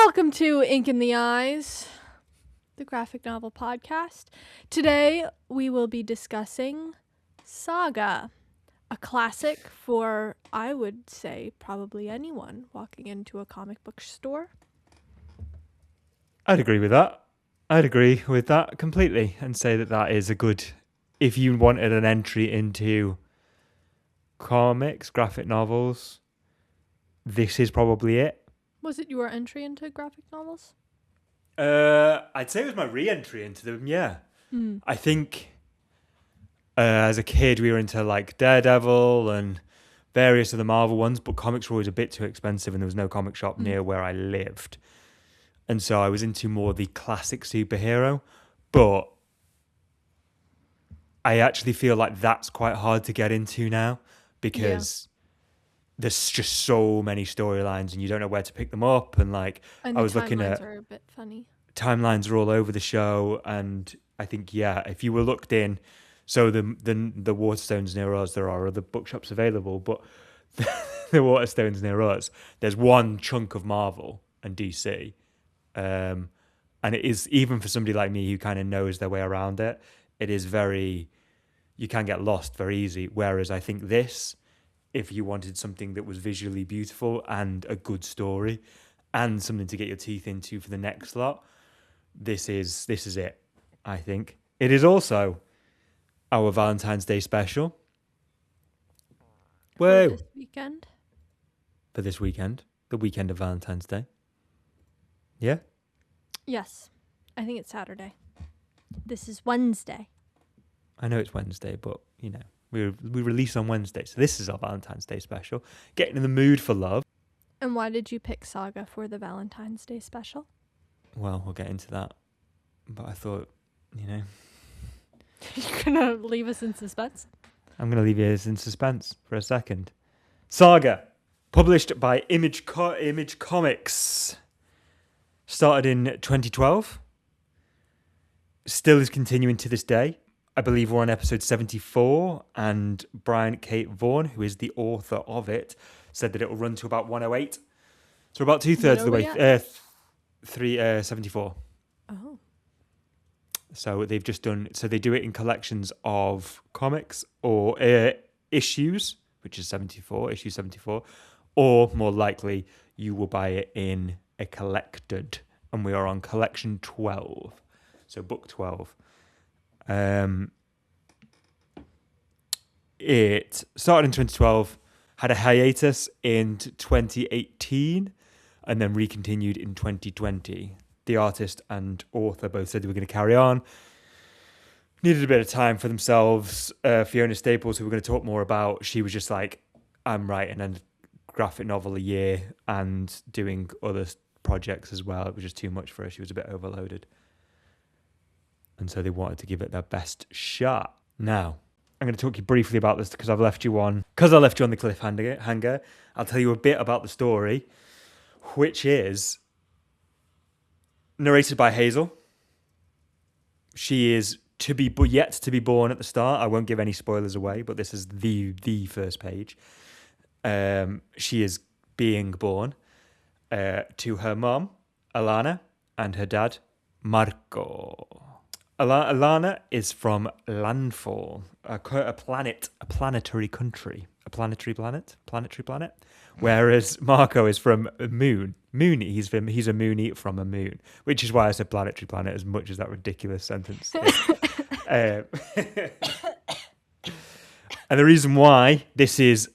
Welcome to Ink in the Eyes, the graphic novel podcast. Today we will be discussing Saga, a classic for, I would say, probably anyone walking into a comic book store. I'd agree with that. I'd agree with that completely and say that that is a good, if you wanted an entry into comics, graphic novels, this is probably it. Was it your entry into graphic novels? I'd say it was my re-entry into them, yeah. I think as a kid we were into like Daredevil and various of the Marvel ones, but comics were always a bit too expensive and there was no comic shop near where I lived. And so I was into more the classic superhero, but I actually feel like that's quite hard to get into now because there's just so many storylines and you don't know where to pick them up. And like, And I was looking at are a bit funny. Timelines are all over the show. And I think, if you were looked in, so the Waterstones near us, there are other bookshops available, but the Waterstones near us, there's one chunk of Marvel and DC. And it is, even for somebody like me who kind of knows their way around it, it is you can get lost very easy. Whereas I think this, if you wanted something that was visually beautiful and a good story and something to get your teeth into for the next lot, this is it, I think. It is also our Valentine's Day special. Whoa. For this weekend? For this weekend. The weekend of Valentine's Day. Yeah? Yes. I think it's Saturday. This is Wednesday. I know it's Wednesday, but, you know, we release on Wednesday. So this is our Valentine's Day special. Getting in the mood for love. And why did you pick Saga for the Valentine's Day special? Well, we'll get into that. But I thought, You're going to leave us in suspense? I'm going to leave you in suspense for a second. Saga, published by Image Comics. Started in 2012. Still is continuing to this day. I believe we're on episode 74, and Brian K. Vaughan, who is the author of it, said that it will run to about 108. So about 2/3 of the way, 74. Oh. So they've just done, so they do it in collections of comics or issues, which is issue 74, or more likely you will buy it in a collected, and we are on collection 12. So book 12. It started in 2012, had a hiatus in 2018, and then recontinued in 2020. The artist and author both said they were going to carry on. Needed a bit of time for themselves. Fiona Staples, who we're going to talk more about, she was just like, I'm writing a graphic novel a year and doing other projects as well. It was just too much for her. She was a bit overloaded. And so they wanted to give it their best shot. Now, I'm going to talk to you briefly about this because I left you on the cliffhanger. I'll tell you a bit about the story, which is narrated by Hazel. She is yet to be born at the start. I won't give any spoilers away, but this is the first page. She is being born to her mom, Alana, and her dad, Marco. Alana is from Landfall, a planetary country, a planetary planet. Whereas Marco is from Moon. He's a Moonie from a moon, which is why I said planetary planet as much as that ridiculous sentence. And the reason why this is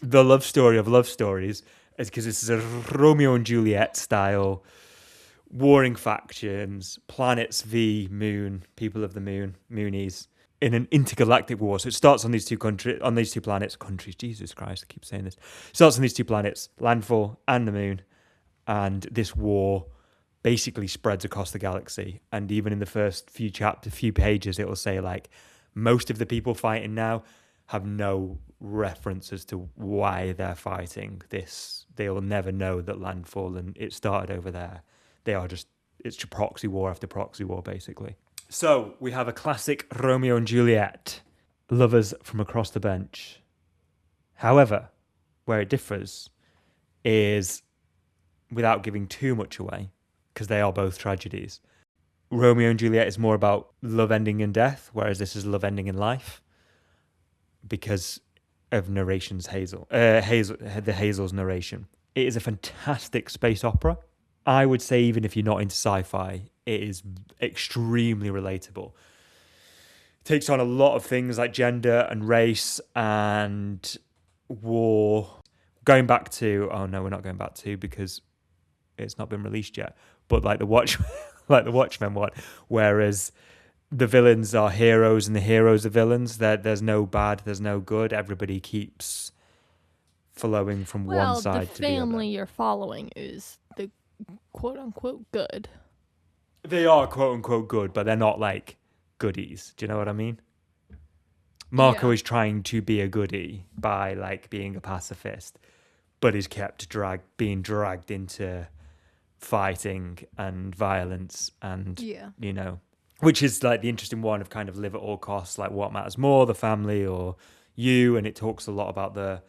the love story of love stories is because this is a Romeo and Juliet style, warring factions, planets v moon, people of the moon, Moonies, in an intergalactic war. So it starts on these two planets. Jesus Christ, I keep saying this. It starts on these two planets, Landfall and the moon, and this war basically spreads across the galaxy. And even in the first few pages, it will say like most of the people fighting now have no reference as to why they're fighting this. They'll never know that Landfall and it started over there. It's proxy war after proxy war, basically. So we have a classic Romeo and Juliet, lovers from across the bench. However, where it differs is without giving too much away, because they are both tragedies. Romeo and Juliet is more about love ending in death, whereas this is love ending in life, because of narration's the Hazel's narration. It is a fantastic space opera. I would say even if you're not into sci-fi, it is extremely relatable. It takes on a lot of things like gender and race and war. Going back to, oh no, we're not going back to because it's not been released yet. But like the Watchmen one, whereas the villains are heroes and the heroes are villains. There's no bad, there's no good. Everybody keeps flowing from one side to the other. The family you're following is the quote-unquote good. They are quote-unquote good, but they're not like goodies. Do you know what I mean? Marco is trying to be a goodie by like being a pacifist, but is kept being dragged into fighting and violence and, you know, which is like the interesting one of kind of live at all costs, like what matters more, the family or you. And it talks a lot about the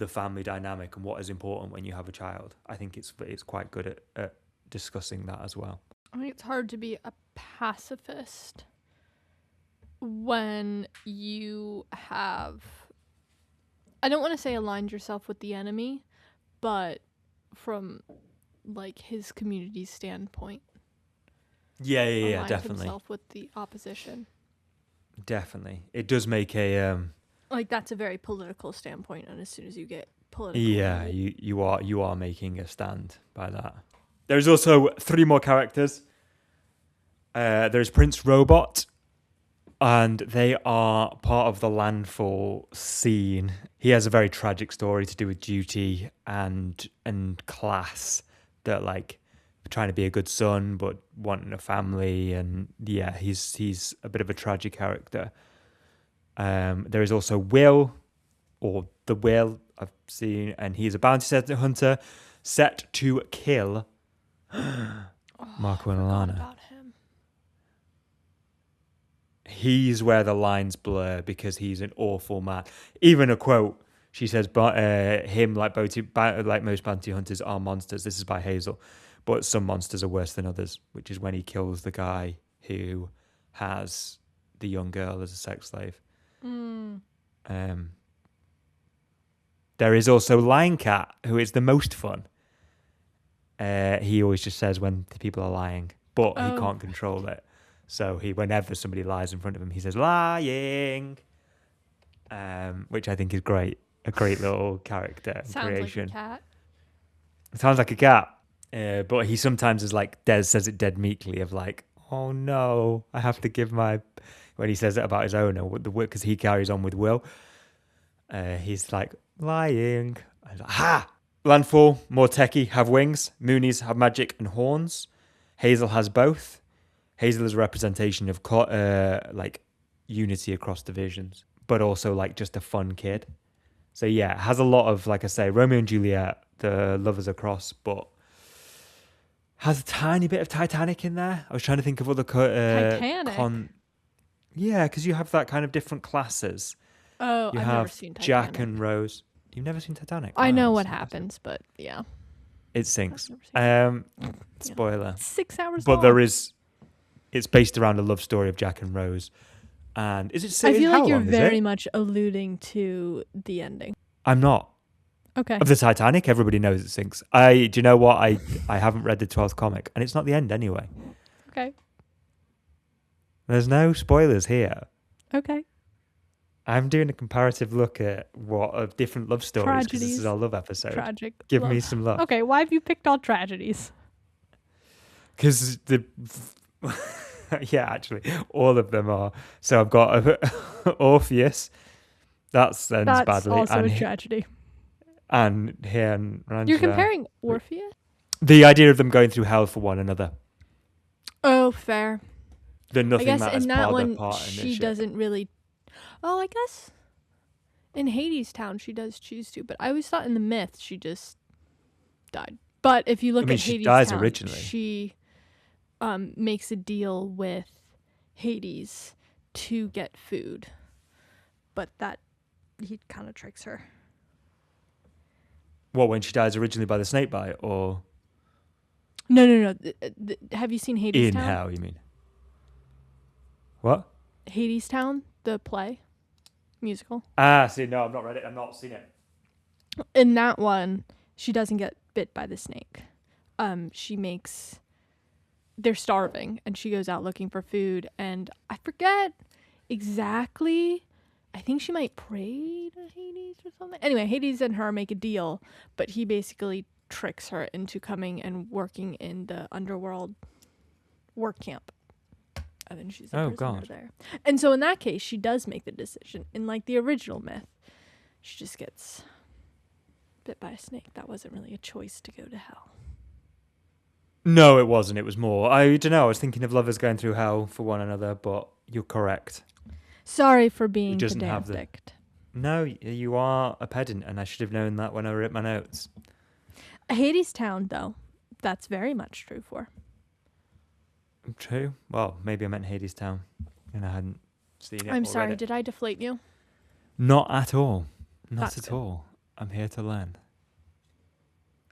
family dynamic and what is important when you have a child. I think it's quite good at discussing that as well. I think it's hard to be a pacifist when you have, I don't want to say aligned yourself with the enemy, but from like his community's standpoint. Yeah, definitely. Himself with the opposition. Definitely. It does make a like that's a very political standpoint, and as soon as you get political, you are making a stand by that. There's also 3 more characters. There's Prince Robot, and they are part of the landfall scene. He has a very tragic story to do with duty and class, that like trying to be a good son but wanting a family, and he's a bit of a tragic character. There is also Will, or the Will I've seen, and he's a bounty hunter set to kill Marco and Alana. About him. He's where the lines blur because he's an awful man. Even a quote, she says, him like most bounty hunters are monsters. This is by Hazel, but some monsters are worse than others, which is when he kills the guy who has the young girl as a sex slave. There is also Lying Cat, who is the most fun. He always just says when the people are lying, but he can't control it. So whenever somebody lies in front of him, he says lying, which I think is great. A great little character creation. Sounds like a cat. It sounds like a cat, but he sometimes is like Des says it dead meekly of like, oh no, I have to give my. When he says it about his owner, because he carries on with Will, he's like lying. I'm like, ha! Landfall, more techie, have wings. Moonies have magic and horns. Hazel has both. Hazel is a representation of like unity across divisions, but also like just a fun kid. So yeah, it has a lot of, like I say, Romeo and Juliet, the lovers across, but has a tiny bit of Titanic in there. I was trying to think of other Titanic. Yeah, because you have that kind of different classes. Oh, I've never seen Titanic. Jack and Rose. You've never seen Titanic? I know what happens, but yeah. It sinks. Spoiler. 6 hours But long. it's based around a love story of Jack and Rose. And is it? I feel like you're very much alluding to the ending. I'm not. Okay. Of the Titanic, everybody knows it sinks. Do you know what? I haven't read the 12th comic, and it's not the end anyway. Okay. There's no spoilers here. Okay. I'm doing a comparative look at of different love stories because this is our love episode. Tragic. Give me some love. Okay, why have you picked all tragedies? Because yeah, actually, all of them are. So I've got Orpheus. That's badly. That's also a tragedy. And here and Angela. You're comparing Orpheus? The idea of them going through hell for one another. Oh, fair. The nothing I guess matters in that one, part she doesn't really. Oh, I guess in Hades Town she does choose to, but I always thought in the myth she just died. But if you look at she Hades dies Town, originally. She makes a deal with Hades to get food, but that he kind of tricks her. What, when she dies originally by the snake bite, or? No. Have you seen Hades In Town? hell, you mean? What? Hades Town, the play, musical. See, no, I've not read it. I've not seen it. In that one, she doesn't get bit by the snake. They're starving, and she goes out looking for food, and I forget exactly. I think she might pray to Hades or something. Anyway, Hades and her make a deal, but he basically tricks her into coming and working in the underworld work camp. And then she's a prisoner there. And so in that case, she does make the decision. In like the original myth, she just gets bit by a snake. That wasn't really a choice to go to hell. No, it wasn't. It was more. I don't know. I was thinking of lovers going through hell for one another, but you're correct. Sorry for being pedantic. No, you are a pedant, and I should have known that when I wrote my notes. Hades Town, though, that's very much true for. True. Well, maybe I meant Hades Town, and I hadn't seen it. I'm sorry. Did I deflate you? Not at all. Not at all. I'm here to learn.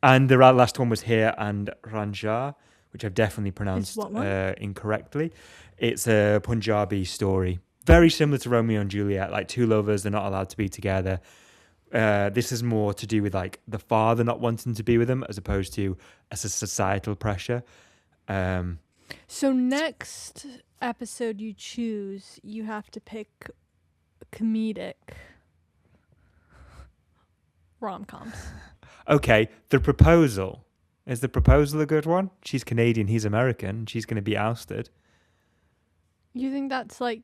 And the last one was Here and Ranjar, which I've definitely pronounced incorrectly. It's a Punjabi story. Very similar to Romeo and Juliet, like two lovers, they're not allowed to be together. This is more to do with like the father not wanting to be with them as opposed to as a societal pressure. So next episode you choose, you have to pick comedic rom-coms. Okay, The Proposal. Is The Proposal a good one? She's Canadian, he's American. She's going to be ousted. You think that's like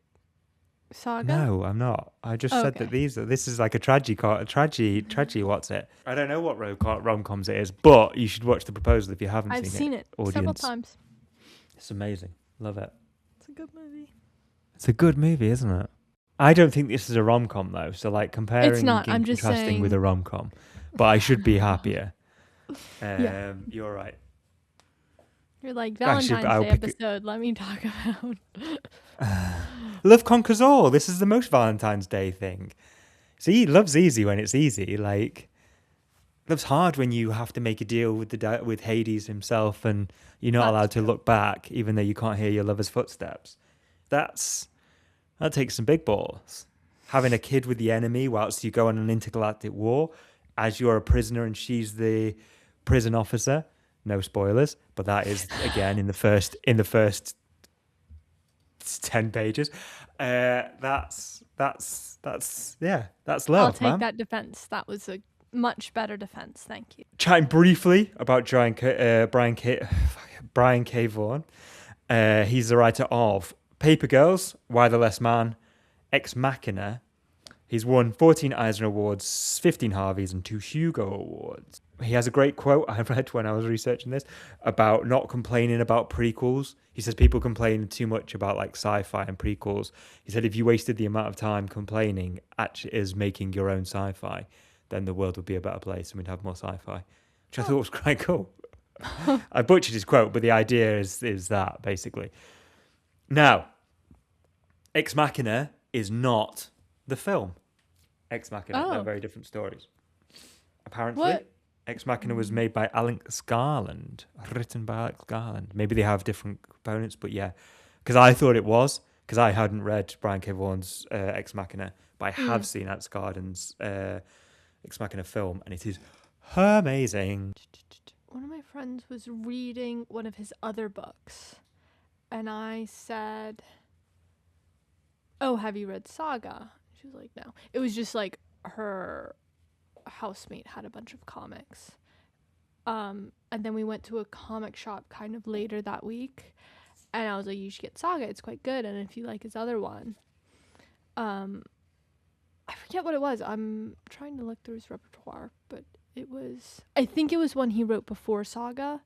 Saga? No, I'm not. I just said that this is like a tragedy. What's it? I don't know what rom-coms it is, but you should watch The Proposal if you haven't seen it. I've seen it several times. It's amazing. Love it. It's a good movie. It's a good movie, isn't it? I don't think this is a rom-com though. So like comparing it's not. I'm just contrasting saying... with a rom-com. But I should be happier. You're right. You're like Valentine's Day episode. Let me talk about. Love conquers all. This is the most Valentine's Day thing. See, love's easy when it's easy. Like, love's hard when you have to make a deal with Hades himself, and you're not allowed to look back, even though you can't hear your lover's footsteps. That takes some big balls. Having a kid with the enemy whilst you go on an intergalactic war, as you're a prisoner and she's the prison officer. No spoilers, but that is again in the first 10 pages. That's love. I'll take that defense. That was a much better defense. Thank you. Chatting briefly about Brian K. Vaughan. He's the writer of Paper Girls, Why the Less Man, Ex Machina. He's won 14 Eisner Awards, 15 Harveys, and 2 Hugo Awards. He has a great quote I read when I was researching this about not complaining about prequels. He says people complain too much about like sci-fi and prequels. He said if you wasted the amount of time complaining actually is making your own sci-fi, then the world would be a better place and we'd have more sci-fi, which I thought was quite cool. I butchered his quote, but the idea is that basically. Now, Ex Machina is not the film. Ex Machina, they're very different stories. Apparently, Ex Machina was made by Alex Garland, written by Alex Garland. Maybe they have different components, but yeah. Because I thought it was, because I hadn't read Brian K. Vaughan's Ex Machina, but I have seen Alex Garland's Ex Machina film, and it is amazing. One of my friends was reading one of his other books, and I said, "Oh, have you read Saga?" She was like, "No." It was just like her housemate had a bunch of comics. And then we went to a comic shop kind of later that week, and I was like, "You should get Saga. It's quite good. And if you like his other one." I forget what it was. I'm trying to look through his repertoire, but I think it was one he wrote before Saga.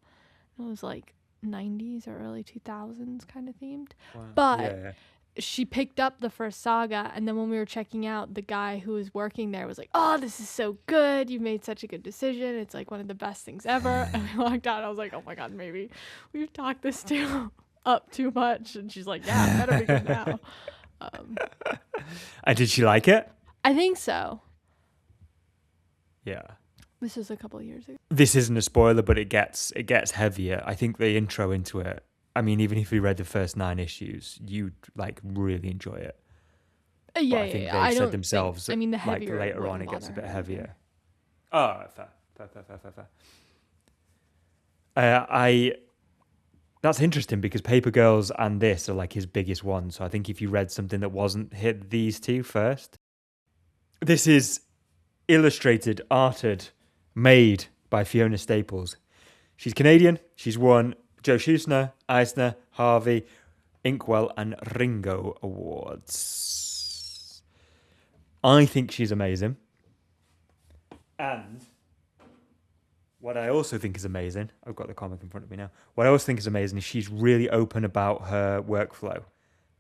It was like 90s or early 2000s kind of themed. Wow. But she picked up the first Saga, and then when we were checking out, the guy who was working there was like, "Oh, this is so good. You made such a good decision. It's like one of the best things ever." And we walked out. I was like, "Oh my God, maybe we've talked this up too much." And she's like, "Yeah, it better be good now." And did she like it? I think so. Yeah. This is a couple of years ago. This isn't a spoiler, but it gets heavier. I think the intro into it, I mean, even if you read the first 9 issues, you'd like really enjoy it. But I think they said themselves, the like heavier later on, it gets a bit her heavier. Oh, fair. That's interesting because Paper Girls and this are like his biggest ones. So I think if you read something that wasn't hit these two first, this is illustrated, arted, made by Fiona Staples. She's Canadian. She's won Joe Schussner, Eisner, Harvey, Inkwell, and Ringo Awards. I think she's amazing. And what I also think is amazing, I've got the comic in front of me now. What I also think is amazing is she's really open about her workflow.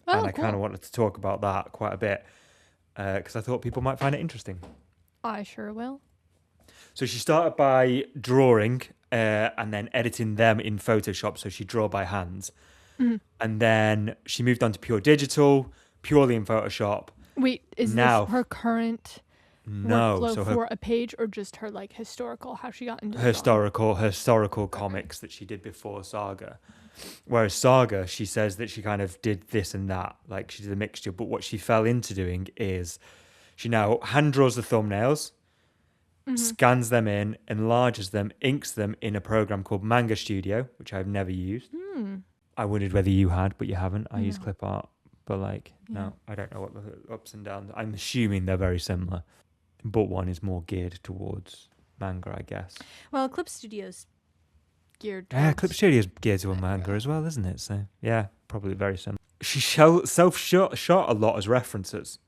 And I kind of wanted to talk about that quite a bit because I thought people might find it interesting. I sure will. So she started by drawing and then editing them in Photoshop. So she'd draw by hand. Mm-hmm. And then she moved on to pure digital, purely in Photoshop. Wait, is this her current workflow so for a page or just her like historical, how she got into historical comics that she did before Saga? Whereas Saga, she says that she kind of did this and that, like she did a mixture. But what she fell into doing is she now hand draws the thumbnails, scans them in, enlarges them, inks them in a program called Manga Studio, which I've never used. I wondered whether you had, but you haven't. I use clip art, but no, I don't know what the ups and downs. I'm assuming they're very similar, but one is more geared towards manga, I guess. Well, Clip Studio's geared towards... Clip Studio's geared to a manga as well, isn't it? So, yeah, probably very similar. She self-shot a lot as references,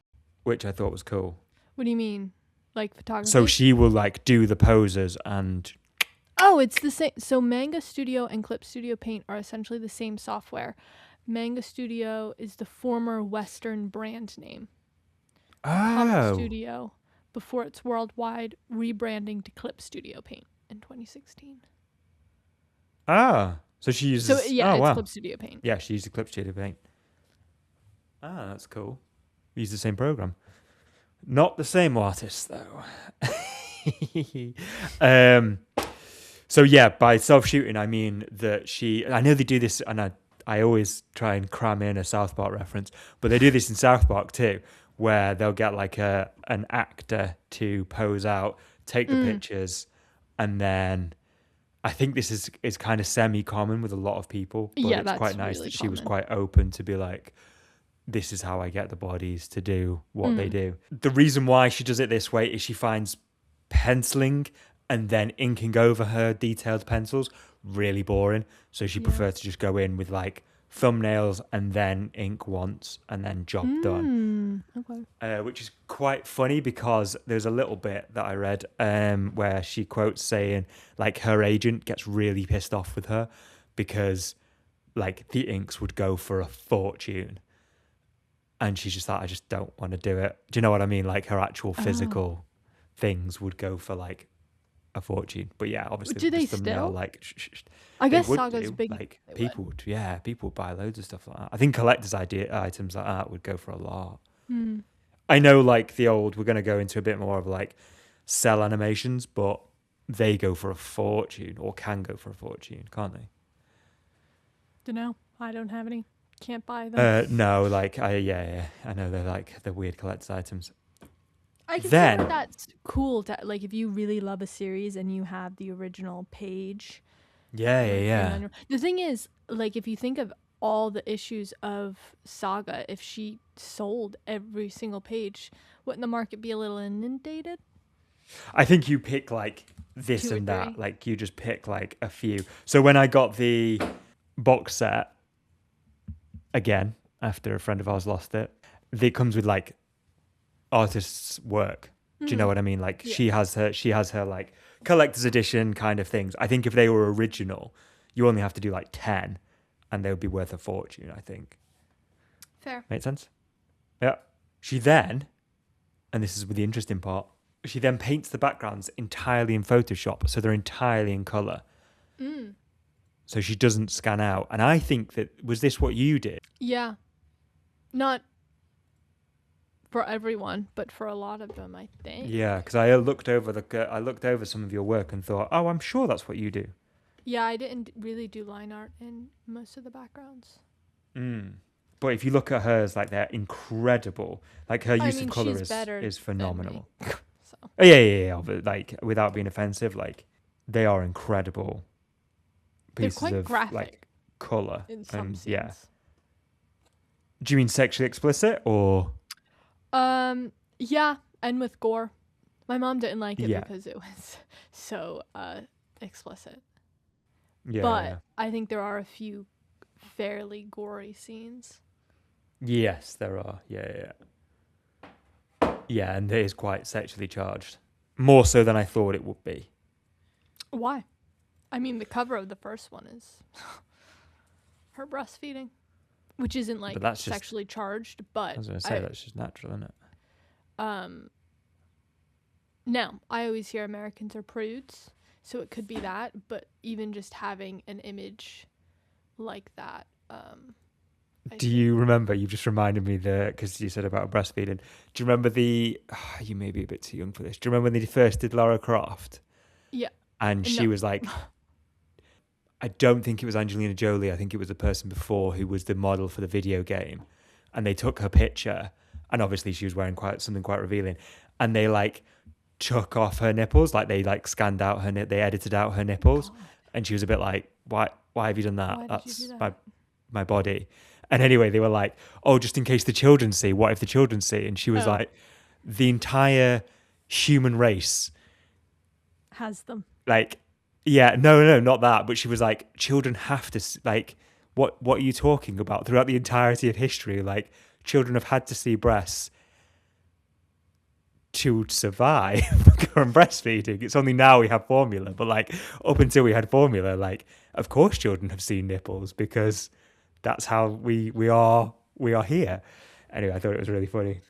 which I thought was cool. What do you mean? Like photography? So she will, like, do the poses and... Oh, it's the same. So Manga Studio and Clip Studio Paint are essentially the same software. Manga Studio is the former Western brand name. Comic Studio, before its worldwide rebranding to Clip Studio Paint in 2016. So she uses... So, yeah, it's Clip Studio Paint. Yeah, she uses Clip Studio Paint. That's cool. We use the same program. Not the same artist, though. So, yeah, by self-shooting, I mean that I know they do this, and I always try and cram in a South Park reference, but they do this in South Park too, where they'll get like an actor to pose out, take the pictures, and then I think this is kind of semi-common with a lot of people, but it's quite nice really that she was quite open to be like, this is how I get the bodies to do what they do. The reason why she does it this way is she finds penciling and then inking over her detailed pencils really boring. So she prefers to just go in with like thumbnails and then ink once and then job done. Okay. Which is quite funny because there's a little bit that I read where she quotes saying like her agent gets really pissed off with her because like the inks would go for a fortune. And she's just like, I just don't want to do it. Do you know what I mean? Like her actual physical things would go for like a fortune. But yeah, obviously, do they still? Like, I guess Saga's big. Like people would buy loads of stuff like that. I think collector's items like that would go for a lot. I know, like the old. We're going to go into a bit more of like cell animations, but they go for a fortune or can go for a fortune, can't they? Don't know. I don't have any. Can't buy them. No, like I know they're like the weird collector's items. I can see that that's cool to like if you really love a series and you have the original page. Yeah. The thing is, like if you think of all the issues of Saga, if she sold every single page, wouldn't the market be a little inundated? I think you pick like this and that. Like you just pick like a few. So when I got the box set again after a friend of ours lost it comes with like artist's work. Do you know what I mean? Like she has her like collector's edition kind of things. I think if they were original, you only have to do like 10 and they would be worth a fortune, I think. Fair. Make sense? Yeah. She then, and this is the interesting part, she then paints the backgrounds entirely in Photoshop, so they're entirely in color. So she doesn't scan out. And I think that, was this what you did? Yeah. Not for everyone, but for a lot of them, I think. Yeah, because I looked over some of your work and thought, oh, I'm sure that's what you do. Yeah, I didn't really do line art in most of the backgrounds. But if you look at hers, like they're incredible. Like her use of color she's better is than me, phenomenal. so. Oh, yeah. But like without being offensive, like they are incredible They're pieces quite of graphic like color. in some scenes. Yeah. Do you mean sexually explicit or? Yeah, and with gore. My mom didn't like it Yeah. because it was so explicit. Yeah. But I think there are a few fairly gory scenes. Yes, there are. Yeah. Yeah, and it is quite sexually charged. More so than I thought it would be. Why? I mean, the cover of the first one is her breastfeeding, which isn't like that's sexually charged, but I was going to say that's just natural, isn't it? Now, I always hear Americans are prudes, so it could be that, but even just having an image like that. Do you remember? You just reminded me because you said about breastfeeding. Do you remember you may be a bit too young for this. Do you remember when they first did Lara Croft? Yeah. And she was like, I don't think it was Angelina Jolie. I think it was the person before who was the model for the video game. And they took her picture, and obviously she was wearing something quite revealing. And they like took off her nipples, like they like scanned out they edited out her nipples, and she was a bit like, why have you done that? That's my body. And anyway, they were like, oh, just in case the children see. What if the children see? And she was like, the entire human race has them. Like, yeah, no, not that. But she was like, children have to, like, what are you talking about? Throughout the entirety of history, like, children have had to see breasts to survive from breastfeeding. It's only now we have formula. But, like, up until we had formula, like, of course children have seen nipples because that's how we are here. Anyway, I thought it was really funny.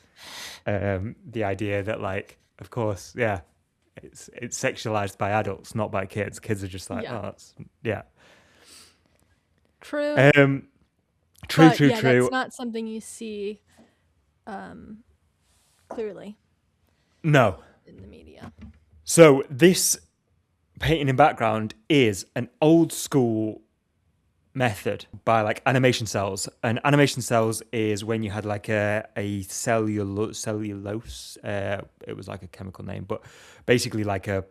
The idea that, like, of course, yeah, it's sexualized by adults, not by kids. Kids are just like, True. True. That's not something you see clearly. No. In the media. So this painting in background is an old school method by like animation cells. And animation cells is when you had like a cellulose, it was like a chemical name, but basically like a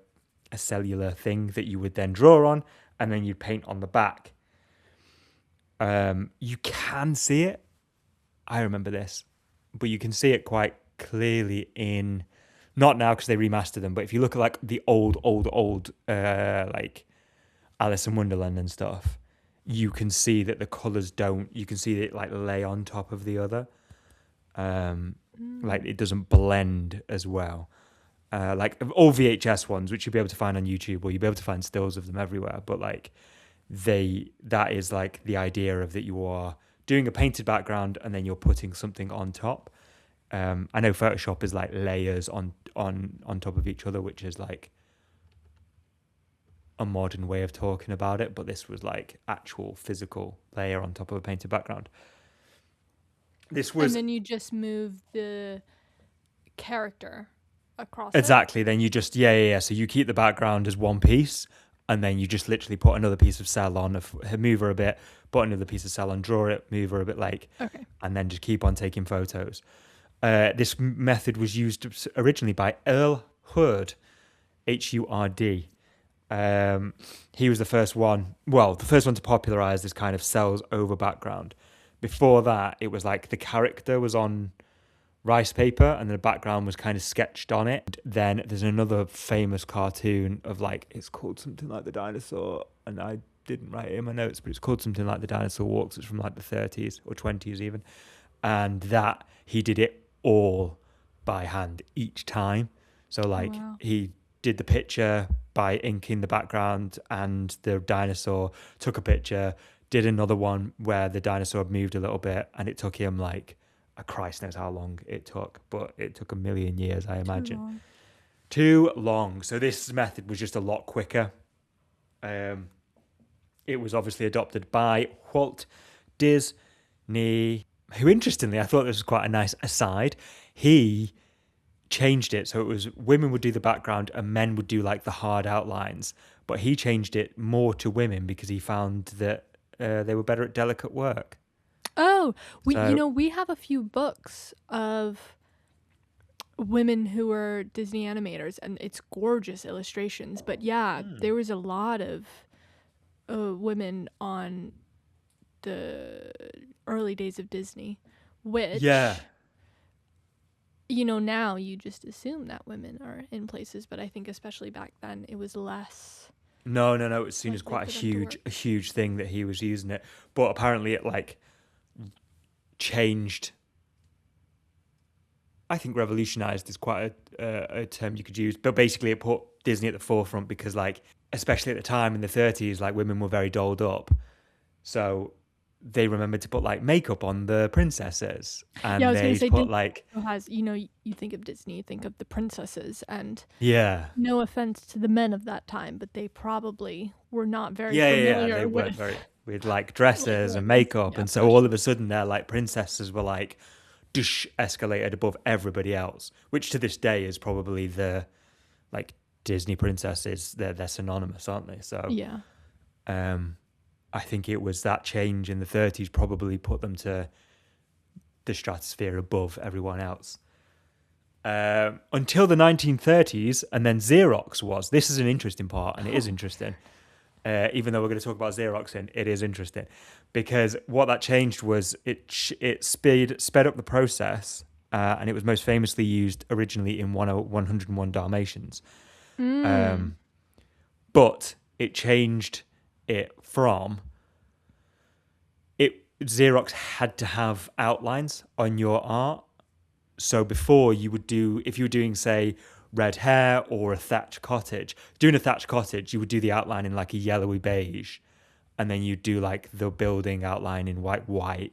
cellular thing that you would then draw on and then you'd paint on the back. You can see it. I remember this, but you can see it quite clearly in, not now because they remastered them, but if you look at like the old like Alice in Wonderland and stuff, you can see that the colours you can see it like lay on top of the other. Like it doesn't blend as well. Like all VHS ones, which you'll be able to find on YouTube, or you'll be able to find stills of them everywhere. But like that is like the idea of that you are doing a painted background and then you're putting something on top. I know Photoshop is like layers on top of each other, which is like a modern way of talking about it, but this was like actual physical layer on top of a painted background. And then you just move the character across exactly it? Then you just so you keep the background as one piece and then you just literally put another piece of cell on, move her a bit, put another piece of cell on, draw it, move her a bit, like, and then just keep on taking photos. This method was used originally by Earl Hurd, Hurd. He was the first one to popularize this kind of cells over background. Before that, it was like the character was on rice paper and the background was kind of sketched on it. Then there's another famous cartoon of like, it's called something like The Dinosaur, and I didn't write it in my notes, but it's called something like The Dinosaur Walks. It's from like the 30s or 20s even. And that he did it all by hand each time. So like he did the picture by inking the background and the dinosaur, took a picture, did another one where the dinosaur had moved a little bit, and it took him like, Christ knows how long it took, but it took a million years, I imagine. Too long. So this method was just a lot quicker. It was obviously adopted by Walt Disney, who interestingly, I thought this was quite a nice aside. He changed it so it was women would do the background and men would do like the hard outlines, but he changed it more to women because he found that they were better at delicate work. Oh, So we have a few books of women who were Disney animators, and it's gorgeous illustrations. But yeah, there was a lot of women on the early days of Disney, which yeah, now you just assume that women are in places, but I think especially back then it was less. no, it was seen as likely quite for them to work. a huge thing that he was using it, but apparently it like changed. I think revolutionized is quite a term you could use, but basically it put Disney at the forefront because, like, especially at the time in the 30s, like women were very dolled up, so they remembered to put like makeup on the princesses, Yeah, I and was gonna they'd say put Disney like has you think of Disney, you think of the princesses, and yeah, no offense to the men of that time, but they probably were not very yeah, familiar they weren't with very with like like dresses and women. makeup, Yeah, and so all of especially. a sudden they're like princesses were like dush escalated above everybody else, which to this day is probably the like Disney princesses. They're synonymous, aren't they? So Yeah. I think it was that change in the 30s probably put them to the stratosphere above everyone else. Until the 1930s, and then Xerox was. This is an interesting part, and it is interesting. Even though we're going to talk about Xerox, it is interesting because what that changed was it sped up the process, and it was most famously used originally in 101 Dalmatians. Mm. But it changed it from Xerox had to have outlines on your art. So before you would do, if you were doing, say, red hair or a thatched cottage, doing a thatched cottage, you would do the outline in like a yellowy beige, and then you'd do like the building outline in white,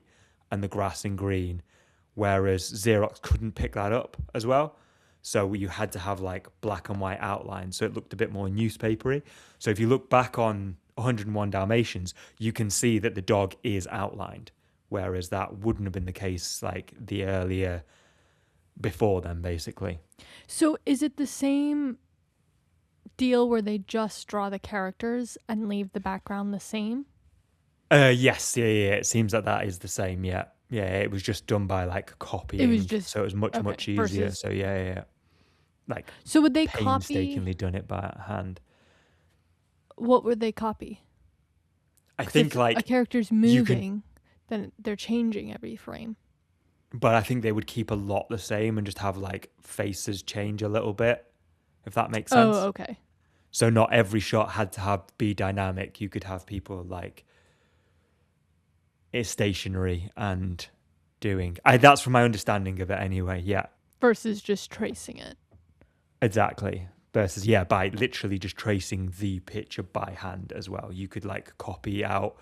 and the grass in green. Whereas Xerox couldn't pick that up as well. So you had to have like black and white outlines. So it looked a bit more newspapery. So if you look back on 101 Dalmatians, you can see that the dog is outlined. Whereas that wouldn't have been the case like the earlier before then, basically. So is it the same deal where they just draw the characters and leave the background the same? Yes, yeah. It seems like that is the same. Yeah. It was just done by like It was copying, just so it was much okay. easier. Versus, So yeah. Like so would they copy? painstakingly done it by hand. What would they copy? I 'Cause think if like a character's you can, moving, then they're changing every frame. but I think they would keep a lot the same and just have like faces change a little bit, if that makes sense. Oh, okay. So not every shot had to be dynamic. You could have people like it's stationary and doing. That's from my understanding of it anyway. Yeah, Versus just tracing it. exactly. Versus by literally just tracing the picture by hand as well. You could like copy out.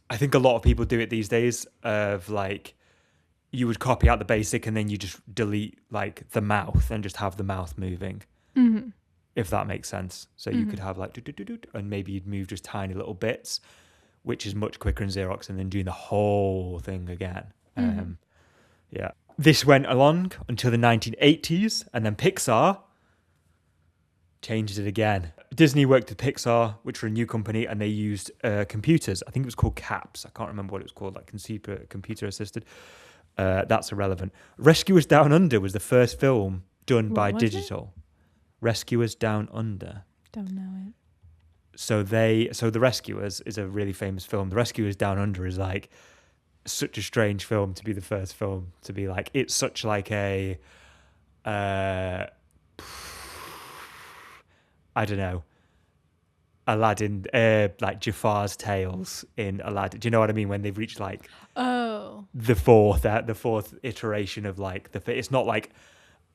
I think a lot of people do it these days. Of like, you would copy out the basic and then you just delete like the mouth and just have the mouth moving. Mm-hmm. If that makes sense. So you could have like and maybe you'd move just tiny little bits, which is much quicker in Xerox, and then doing the whole thing again. Yeah. This went along until the 1980s, and then Pixar changed it again. Disney worked with Pixar, which were a new company, and they used computers. I think it was called CAPS. I can't remember what it was called, like computer assisted. That's irrelevant. Rescuers Down Under was the first film done by digital. Rescuers Down Under. Don't know it. So The Rescuers is a really famous film. The Rescuers Down Under is like such a strange film to be the first film to be like, it's such like a I don't know, Aladdin, like Jafar's tales in Aladdin. Do you know what I mean? When they've reached like the fourth iteration of like it's not like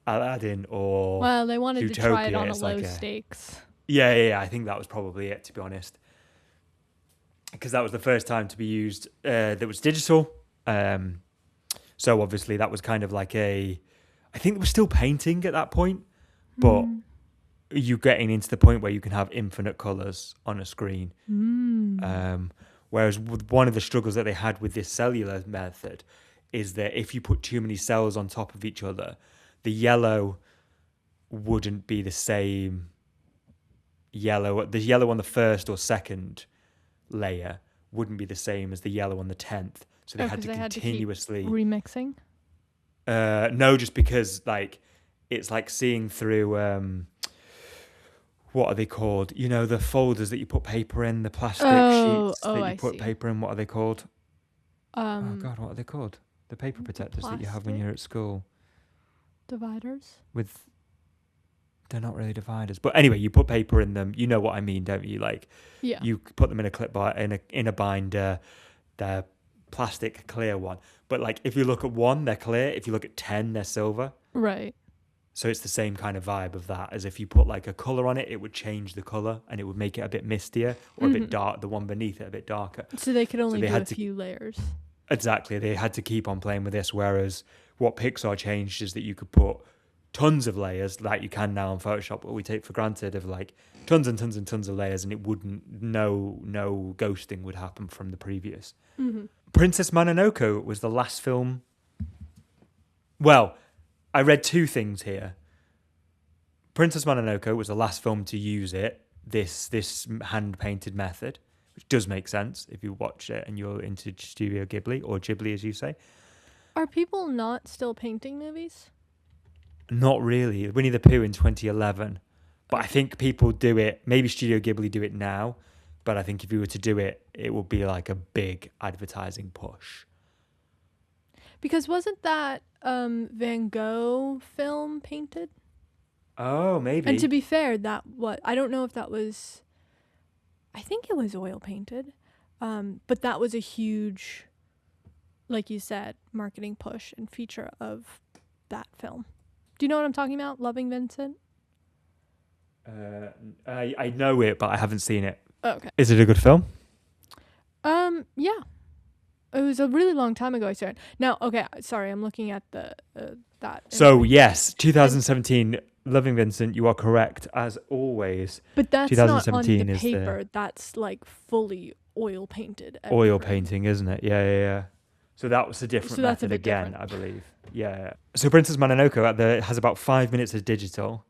Aladdin or well, they wanted Zootopia. to try it on a It's low like stakes. Yeah. I think that was probably it, to be honest, because that was the first time to be used that was digital. So obviously that was kind of like I think it was still painting at that point, but you getting into the point where you can have infinite colors on a screen. Whereas one of the struggles that they had with this cellular method is that if you put too many cells on top of each other, the yellow wouldn't be the same yellow. The yellow on the first or second layer wouldn't be the same as the yellow on the 10th. So they had to continuously remixing. No, just because like it's like seeing through what are they called? You know, the folders that you put paper in, the plastic sheets that you put paper in. What are they called? Oh God, what are they called? The paper protectors that you have when you're at school. Dividers. They're not really dividers, but anyway, you put paper in them. You know what I mean, don't you? Like, you put them in a clip in a binder. They're plastic clear one, but like if you look at one, they're clear. If you look at 10, they're silver. Right. So it's the same kind of vibe of that. As if you put like a color on it, it would change the color and it would make it a bit mistier or a bit dark. The one beneath it a bit darker. So they could only do a few layers. Exactly. They had to keep on playing with this. Whereas what Pixar changed is that you could put tons of layers like you can now in Photoshop, what we take for granted, of like tons and tons and tons of layers, and it wouldn't, no ghosting would happen from the previous. Princess Mononoke was the last film. Well, I read two things here. Princess Mononoke was the last film to use this hand painted method, which does make sense if you watch it and you're into Studio Ghibli, or Ghibli as you say. Are people not still painting movies? Not really. Winnie the Pooh in 2011. But I think people do it, maybe Studio Ghibli do it now, but I think if you were to do it, it would be like a big advertising push. Because wasn't that Van Gogh film painted? Oh, maybe. And to be fair, I don't know if that was, I think it was oil painted, but that was a huge, like you said, marketing push and feature of that film. Do you know what I'm talking about? Loving Vincent? I know it, but I haven't seen it. Okay. Is it a good film? Yeah. It was a really long time ago I saw it. Now, okay, sorry, I'm looking at that. So, yes, 2017, Loving Vincent, you are correct, as always. But that's not on the paper. That's like fully oil painted. Oil painting, isn't it? Yeah. So that was a different method again, I believe. Yeah. So Princess Mononoke has about 5 minutes of digital.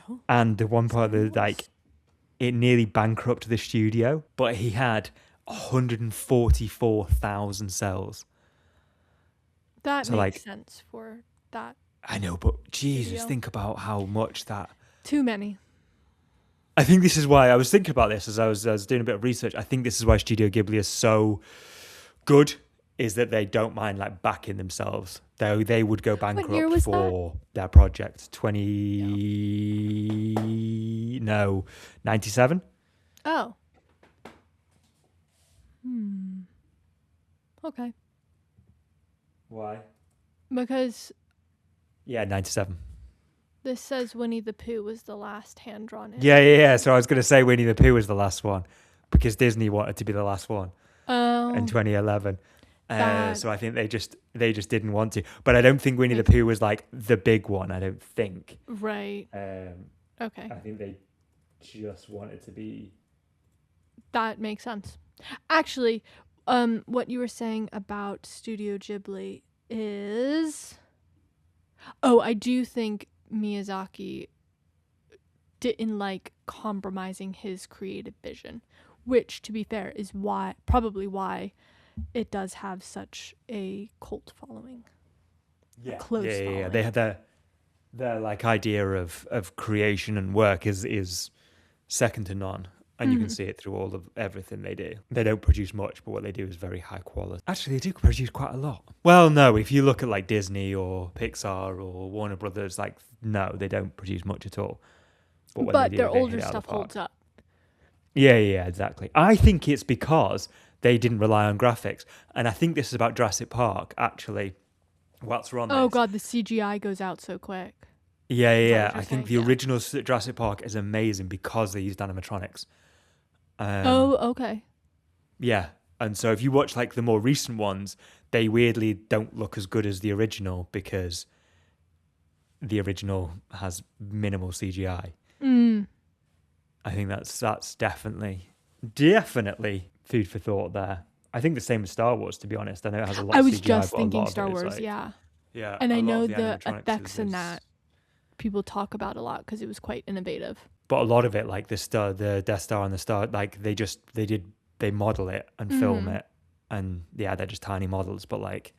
Oh. And the one part that like it nearly bankrupted the studio, but he had 144,000 cells. That makes sense for that. I know, but Jesus, think about how much that. Too many. I think this is why I was thinking about this as I was doing a bit of research. I think this is why Studio Ghibli is so good, is that they don't mind like backing themselves. They would go bankrupt for their project. 97. Oh. Okay. Why? Because. Yeah, 97. This says Winnie the Pooh was the last hand-drawn image. Yeah. So I was going to say Winnie the Pooh was the last one because Disney wanted to be the last one in 2011. So I think they just didn't want to. But I don't think Winnie the Pooh was like the big one. I don't think. Right. Okay. I think they just wanted to be. That makes sense. Actually, what you were saying about Studio Ghibli is. Oh, I do think Miyazaki didn't like compromising his creative vision, which, to be fair, is probably why it does have such a cult following. Yeah, close following. Yeah. They had their like idea of creation and work is second to none. And you can see it through all of everything they do. They don't produce much, but what they do is very high quality. Actually, they do produce quite a lot. Well, no, if you look at like Disney or Pixar or Warner Brothers, like, no, they don't produce much at all. But their older stuff holds up. Yeah, exactly. I think it's because they didn't rely on graphics. And I think this is about Jurassic Park, actually. What's wrong? Oh, God, the CGI goes out so quick. Yeah. I think the original Jurassic Park is amazing because they used animatronics. Okay. Yeah, and so if you watch like the more recent ones, they weirdly don't look as good as the original because the original has minimal CGI. I think that's definitely food for thought there. I think the same with Star Wars, to be honest. I know it has a lot I of was CGI, just but a thinking lot of Star it is Wars, like, yeah. yeah, And a I lot know of the the animatronics effects in is, that people talk about a lot because it was quite innovative. but a lot of it, like the Death Star and the Star, like they model it and film it, and yeah, they're just tiny models. But like,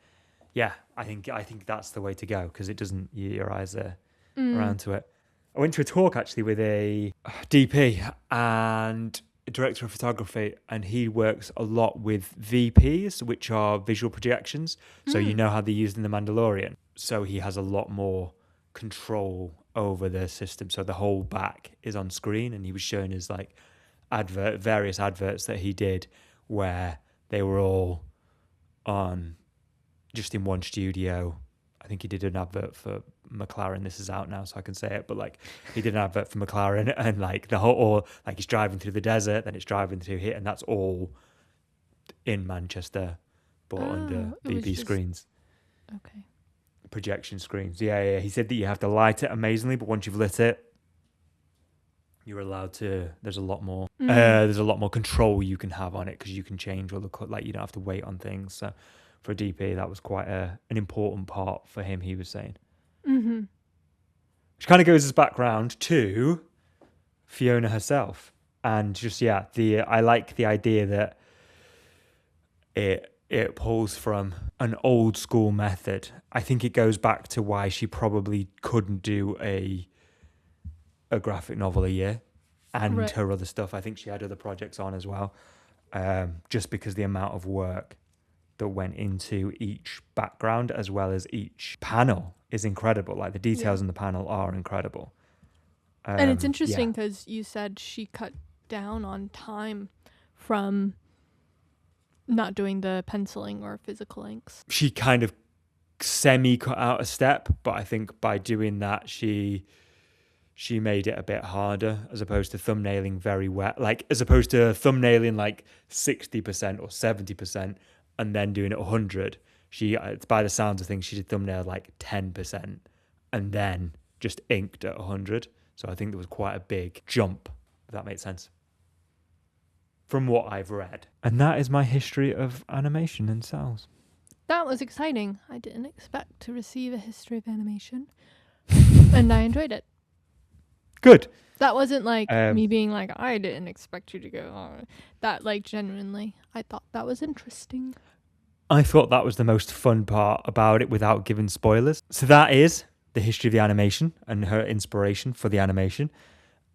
yeah, I think that's the way to go because it doesn't your eyes are around to it. I went to a talk actually with a DP and a director of photography, and he works a lot with VPs, which are visual projections. So you know how they're used in The Mandalorian. So he has a lot more control over the system. So the whole back is on screen, and he was showing his like various adverts that he did where they were all on just in one studio. I think he did an advert for McLaren. This is out now, so I can say it. But like, he did an advert for McLaren, and like the whole, or like he's driving through the desert, then it's driving through here, and that's all in Manchester, but under VP screens, Okay. projection screens. Yeah. He said that you have to light it amazingly, but once you've lit it, you're allowed to. There's a lot more. There's a lot more control you can have on it because you can change all the cut. Like you don't have to wait on things. So for a DP, that was quite an important part for him. He was saying, which kind of goes as background to Fiona herself, and just I like the idea that it pulls from an old school method. I think it goes back to why she probably couldn't do a graphic novel a year, and her other stuff. I think she had other projects on as well, just because the amount of work that went into each background as well as each panel is incredible. Like the details in the panel are incredible. And it's interesting because you said she cut down on time from not doing the penciling or physical inks. She kind of semi cut out a step, but I think by doing that she made it a bit harder as opposed to thumbnailing very wet. Like as opposed to thumbnailing like 60% or 70% and then doing it 100. She, by the sounds of things, she did thumbnail like 10% and then just inked at 100. So I think there was quite a big jump, if that makes sense, from what I've read. And that is my history of animation and cells. That was exciting. I didn't expect to receive a history of animation. And I enjoyed it. Good. That wasn't like me being like, I didn't expect you to go on. That like genuinely, I thought that was interesting. I thought that was the most fun part about it without giving spoilers. So that is the history of the animation and her inspiration for the animation.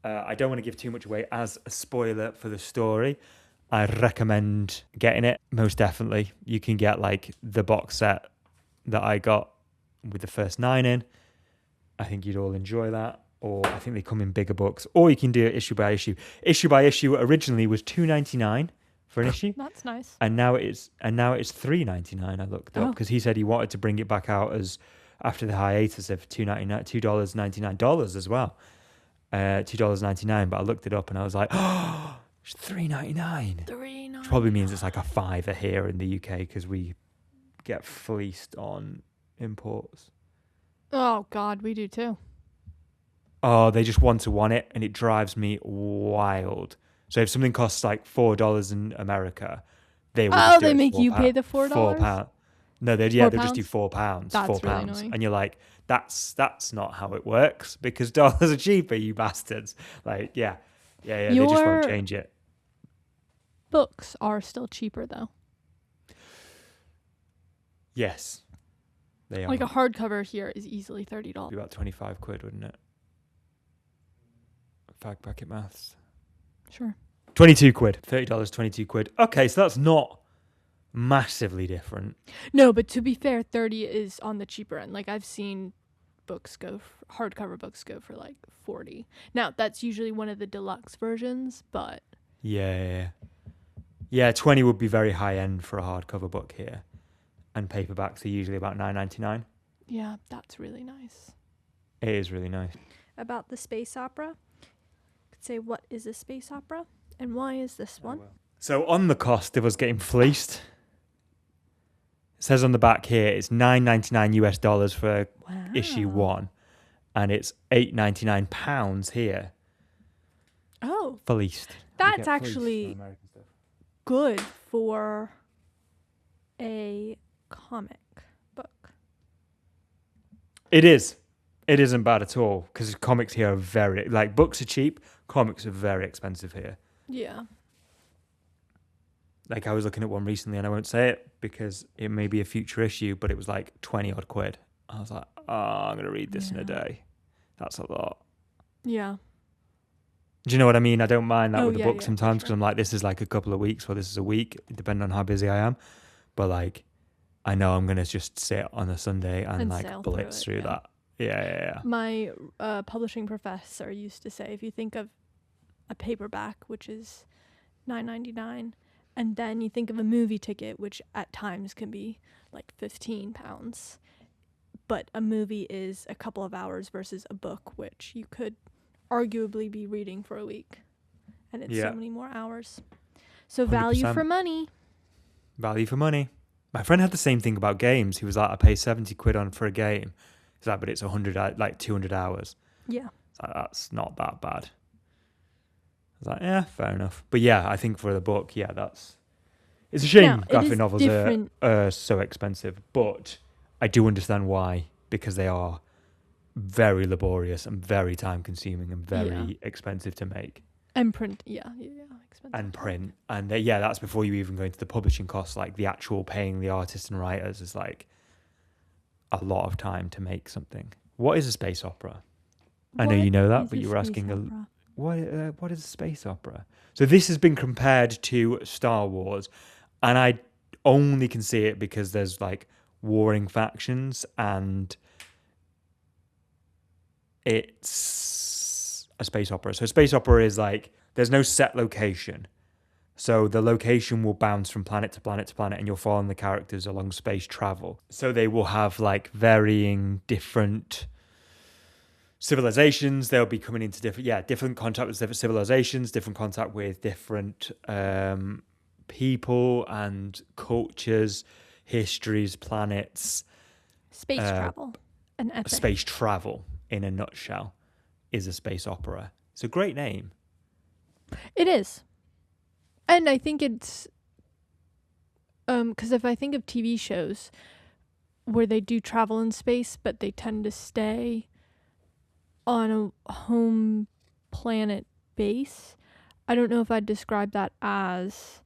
I don't want to give too much away as a spoiler for the story. I recommend getting it, most definitely. You can get like the box set that I got with the first 9 in. I think you'd all enjoy that. Or I think they come in bigger books. Or you can do it issue by issue. Issue by issue originally was $2.99 for an issue. That's nice. And now it's $3.99. I looked up because he said he wanted to bring it back out as after the hiatus of $2.99 as well. $2.99. But I looked it up and I was like, oh, it's $3.99. $3.99. Which probably means it's like a $5 here in the UK because we get fleeced on imports. Oh God, we do too. Oh, they just want it, and it drives me wild. So if something costs like $4 in America, they will just do they it make for you £4. pay the £4? No, they'll just do £4. That's £4, really annoying. and you're like, that's not how it works because dollars are cheaper, you bastards. Like, yeah, they just won't change it. Books are still cheaper though. Yes, they are. Like a hardcover here is easily $30. About 25 quid, wouldn't it? Fag bracket maths. Sure. 22 quid. $30, 22 quid. Okay, so that's not massively different. No, but to be fair, 30 is on the cheaper end. Like I've seen hardcover books go for like 40. Now, that's usually one of the deluxe versions, but Yeah, 20 would be very high end for a hardcover book here. And paperbacks are usually about $9.99. Yeah, that's really nice. It is really nice. About the space opera, could say what is a space opera and why is this one? So on the cost of us getting fleeced, it says on the back here it's $9.99 US for issue 1, and it's £8.99 here. Oh, Fleeced. that's actually good for a comic book. It is. It isn't bad at all because comics here are very like books are cheap. Comics are very expensive here. Yeah. Like I was looking at one recently, and I won't say it because it may be a future issue, but it was like 20 odd quid. I was like, oh, I'm gonna read this in a day. That's a lot. Yeah. Do you know what I mean? I don't mind that with a book yeah, sometimes because sure. I'm like, this is like a couple of weeks or this is a week, depending on how busy I am. But like, I know I'm gonna just sit on a Sunday and like sail blitz through that. Yeah. My publishing professor used to say, if you think of a paperback, which is $9.99, and then you think of a movie ticket, which at times can be like £15, but a movie is a couple of hours versus a book, which you could arguably be reading for a week, and it's so many more hours. So 100%. value for money. Value for money. My friend had the same thing about games. He was like, I pay 70 quid on for a game. He's like, but it's 200 hours. Yeah. It's like, that's not that bad. I was like, yeah, fair enough. But yeah, I think for the book, it's a shame graphic novels are so expensive, but I do understand why, because they are very laborious and very time consuming and very expensive to make. And print, expensive. And print. And that's before you even go into the publishing costs, like the actual paying the artists and writers is like a lot of time to make something. What is a space opera? I know you know that, but you were asking what is a space opera? So this has been compared to Star Wars, and I only can see it because there's like warring factions, and it's a space opera. So a space opera is like there's no set location. So the location will bounce from planet to planet to planet, and you're following the characters along space travel. So they will have like varying different civilizations. They'll be coming into different contact with different civilizations, different contact with different people and cultures, histories, planets. Space travel. An epic. Space travel, in a nutshell, is a space opera. It's a great name. It is. And I think it's because if I think of TV shows where they do travel in space, but they tend to stay on a home planet base, I don't know if I'd describe that as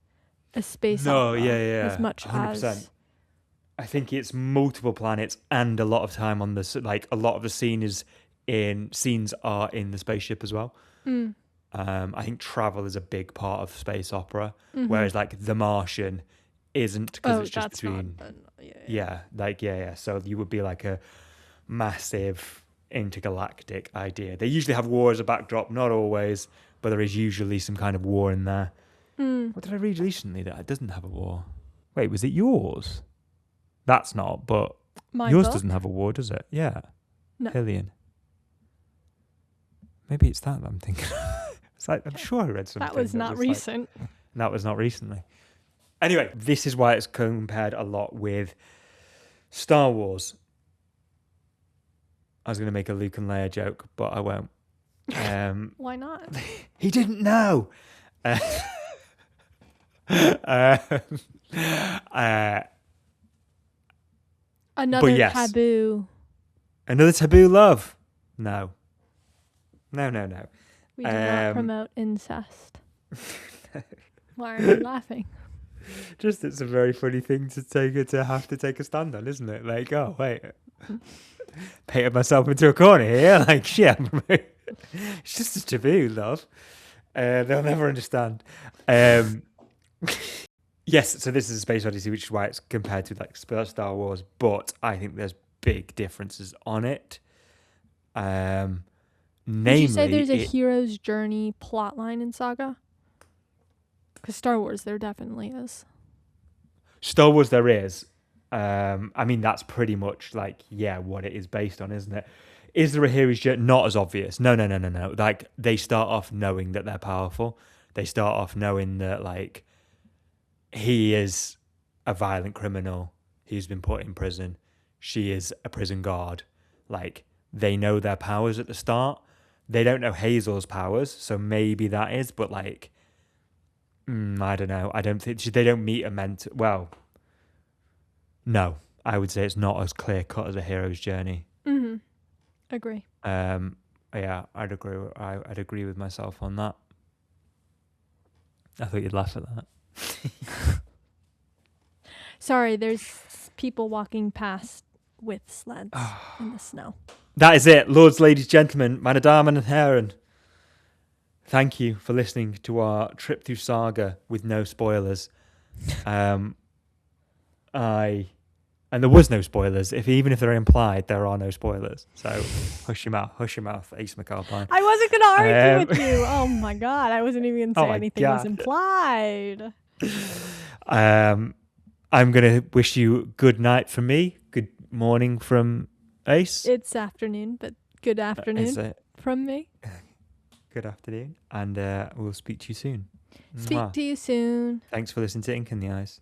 a space opera. As much 100%. As I think it's multiple planets and a lot of time on this. Like a lot of the scenes are in the spaceship as well. I think travel is a big part of space opera, whereas like The Martian isn't, because it's just between. So you would be like a massive intergalactic idea. They usually have war as a backdrop, not always, but there is usually some kind of war in there. What did I read recently that doesn't have a war? Wait, was it yours? That's not, but yours doesn't have a war, does it? Yeah. No. Hillian. Maybe it's that I'm thinking. It's like, I'm sure I read something. That was not recent. That was not recently. Anyway, this is why it's compared a lot with Star Wars. I was going to make a Luke and Leia joke, but I won't. Why not? He didn't know. Another taboo. Another taboo love. No. We do not promote incest. Why are you laughing? Just it's a very funny thing to have to take a stand on, isn't it? Like, oh wait, painted myself into a corner here. Like, shit, it's just a taboo, love. They'll never understand. Yes, so this is a space odyssey, which is why it's compared to like Star Wars, but I think there's big differences on it. Namely, would you say there's a hero's journey plotline in Saga? Because Star Wars, there definitely is. Star Wars, there is. I mean, that's pretty much like, what it is based on, isn't it? Is there a hero's journey? Not as obvious. No. Like, they start off knowing that they're powerful. They start off knowing that, like, he is a violent criminal. He's been put in prison. She is a prison guard. Like, they know their powers at the start. They don't know Hazel's powers, so maybe that is, but like, I don't know. I don't think they don't meet a mentor. Well, No, I would say it's not as clear cut as a hero's journey. Mm-hmm. Agree. Yeah, I'd agree. I'd agree with myself on that. I thought you'd laugh at that. Sorry, there's people walking past with sleds in the snow. That is it, lords, ladies, gentlemen, meine Damen and Herren. Thank you for listening to our trip through Saga with no spoilers. And there was no spoilers. Even if they're implied, there are no spoilers. So hush your mouth, Ace McAlpine. I wasn't going to argue with you. Oh my God. I wasn't even going to say anything was implied. I'm going to wish you good night from me. Good morning from Ace. It's afternoon, but good afternoon from me. Good afternoon. And we'll speak to you soon. Speak to you soon. Thanks for listening to Ink in the Eyes.